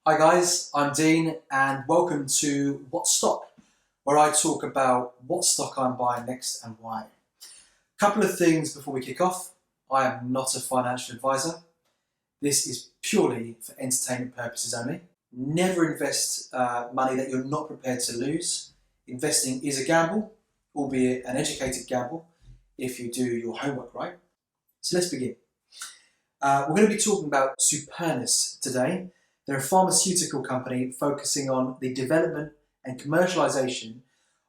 Hi guys, I'm Dean and welcome to What Stock, where I talk about what stock I'm buying next and why. Couple of things before we kick off. I am not a financial advisor. This is purely for entertainment purposes only. Never invest money that you're not prepared to lose. Investing is a gamble, albeit an educated gamble, if you do your homework right. So let's begin. We're going to be talking about Supernus today. They're a pharmaceutical company focusing on the development and commercialization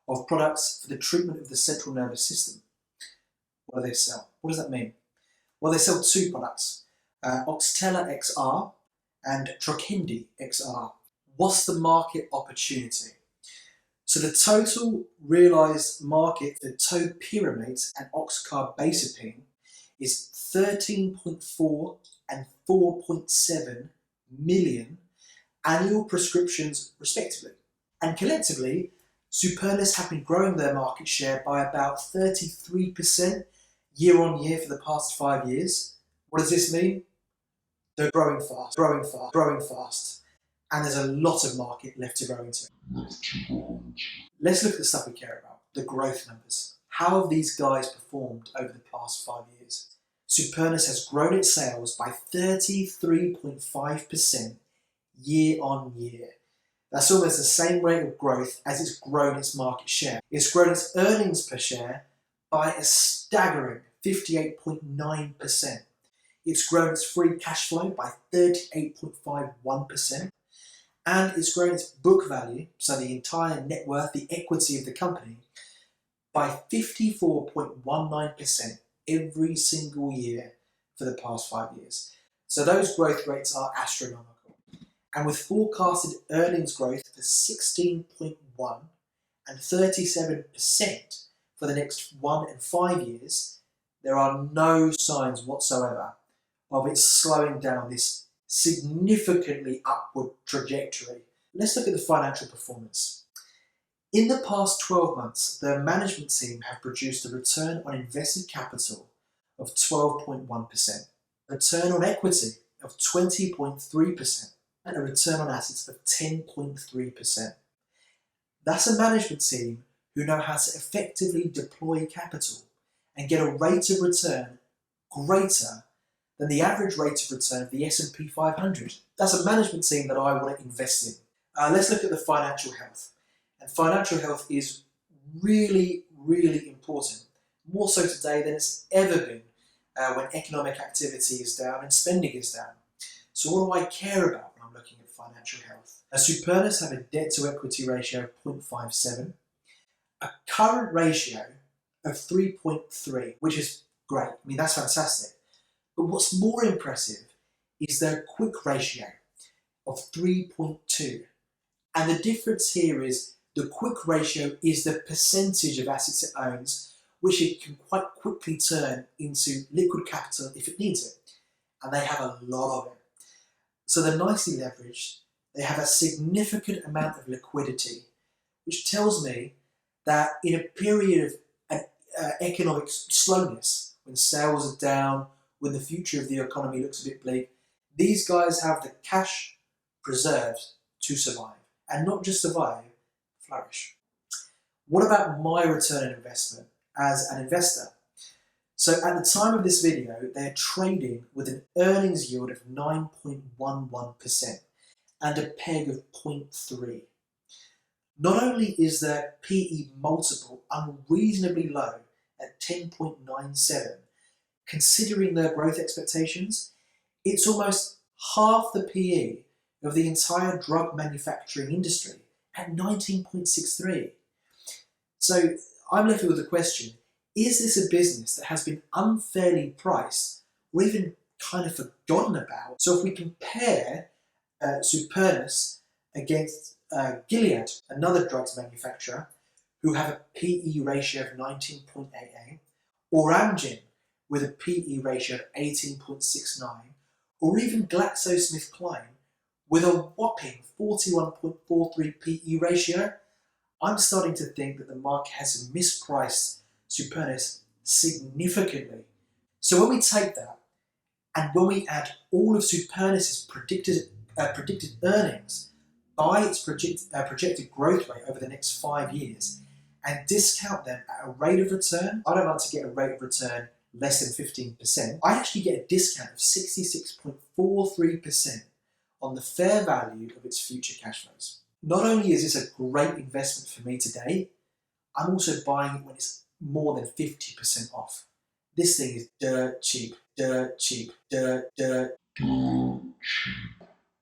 of products for the treatment of the central nervous system. What do they sell? What does that mean? Well, they sell two products, Oxtella XR and Trokendi XR. What's the market opportunity? So the total realised market for topiramate and oxcarbazepine is 13.4 and 4.7 million annual prescriptions respectively. And collectively, Supernus have been growing their market share by about 33% year on year for the past 5 years. What does this mean? They're growing fast. And there's a lot of market left to grow into. Let's look at the stuff we care about, the growth numbers. How have these guys performed over the past 5 years? Supernus has grown its sales by 33.5% year on year. That's almost the same rate of growth as it's grown its market share. It's grown its earnings per share by a staggering 58.9%. It's grown its free cash flow by 38.51%. And it's grown its book value, so the entire net worth, the equity of the company, by 54.19% every single year for the past 5 years. So those growth rates are astronomical. And with forecasted earnings growth for 16.1 and 37% for the next 1 and 5 years, there are no signs whatsoever of it slowing down this significantly upward trajectory. Let's look at the financial performance. In the past 12 months, the management team have produced a return on invested capital of 12.1%, a return on equity of 20.3%, and a return on assets of 10.3%. That's a management team who know how to effectively deploy capital and get a rate of return greater than the average rate of return of the S&P 500. That's a management team that I want to invest in. Let's look at the financial health. And financial health is really, really important, more so today than it's ever been when economic activity is down and spending is down. So what do I care about when I'm looking at financial health? Supernus have a debt to equity ratio of 0.57, a current ratio of 3.3, which is great. I mean, that's fantastic. But what's more impressive is their quick ratio of 3.2. And the difference here is the quick ratio is the percentage of assets it owns, which it can quite quickly turn into liquid capital if it needs it. And they have a lot of it. So they're nicely leveraged. They have a significant amount of liquidity, which tells me that in a period of economic slowness, when sales are down, when the future of the economy looks a bit bleak, these guys have the cash preserved to survive. And not just survive, flourish. What about my return on investment as an investor? So at the time of this video, they're trading with an earnings yield of 9.11% and a PEG of 0.3. Not only is their PE multiple unreasonably low at 10.97, considering their growth expectations, it's almost half the PE of the entire drug manufacturing industry at 19.63. So I'm left with the question, is this a business that has been unfairly priced or even kind of forgotten about? So if we compare Supernus against Gilead, another drugs manufacturer, who have a PE ratio of 19.88, or Amgen with a PE ratio of 18.69, or even GlaxoSmithKline with a whopping 41.43 PE ratio, I'm starting to think that the market has mispriced Supernus significantly. So when we take that and when we add all of Supernus's predicted predicted earnings by its projected growth rate over the next 5 years and discount them at a rate of return, I don't like to get a rate of return less than 15%, I actually get a discount of 66.43% on the fair value of its future cash flows. Not only is this a great investment for me today, I'm also buying it when it's more than 50% off. This thing is dirt cheap, dirt cheap, dirt cheap.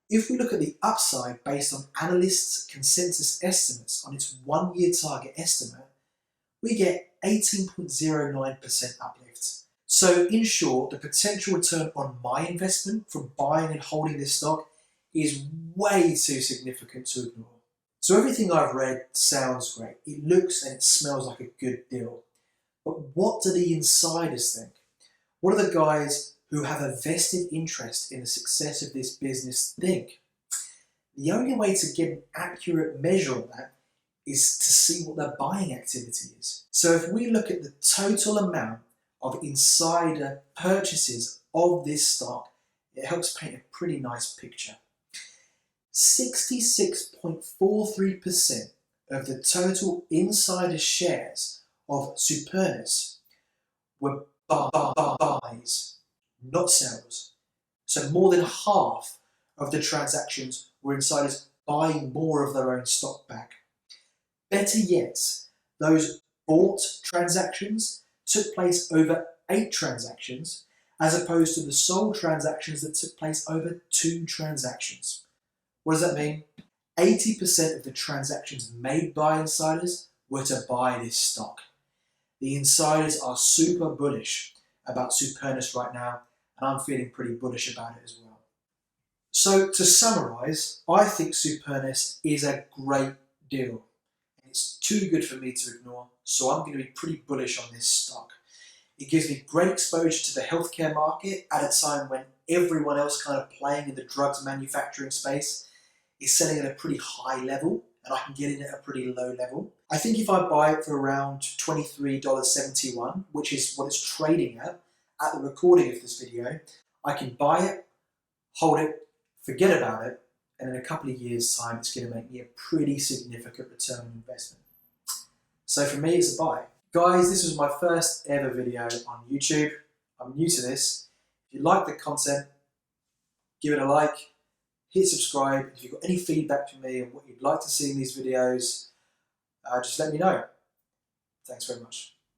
If we look at the upside based on analysts' consensus estimates on its 1-year target estimate, we get 18.09% uplift. So in short, the potential return on my investment from buying and holding this stock is way too significant to ignore. So everything I've read sounds great. It looks and it smells like a good deal. But what do the insiders think? What do the guys who have a vested interest in the success of this business think? The only way to get an accurate measure of that is to see what their buying activity is. So if we look at the total amount of insider purchases of this stock, it helps paint a pretty nice picture. 66.43% of the total insider shares of Supernus were buys, not sells. So more than half of the transactions were insiders buying more of their own stock back. Better yet, those bought transactions took place over 8 transactions as opposed to the sold transactions that took place over 2 transactions. What does that mean? 80% of the transactions made by insiders were to buy this stock. The insiders are super bullish about Supernus right now, and I'm feeling pretty bullish about it as well. So to summarize, I think Supernus is a great deal. It's too good for me to ignore, so I'm going to be pretty bullish on this stock. It gives me great exposure to the healthcare market at a time when everyone else kind of playing in the drugs manufacturing space is selling at a pretty high level, and I can get in at a pretty low level. I think if I buy it for around $23.71, which is what it's trading at the recording of this video, I can buy it, hold it, forget about it, and in a couple of years' time, it's going to make me a pretty significant return on investment. So for me, it's a buy. Guys, this was my first ever video on YouTube. I'm new to this. If you like the content, give it a like, hit subscribe. If you've got any feedback for me and what you'd like to see in these videos, just let me know. Thanks very much.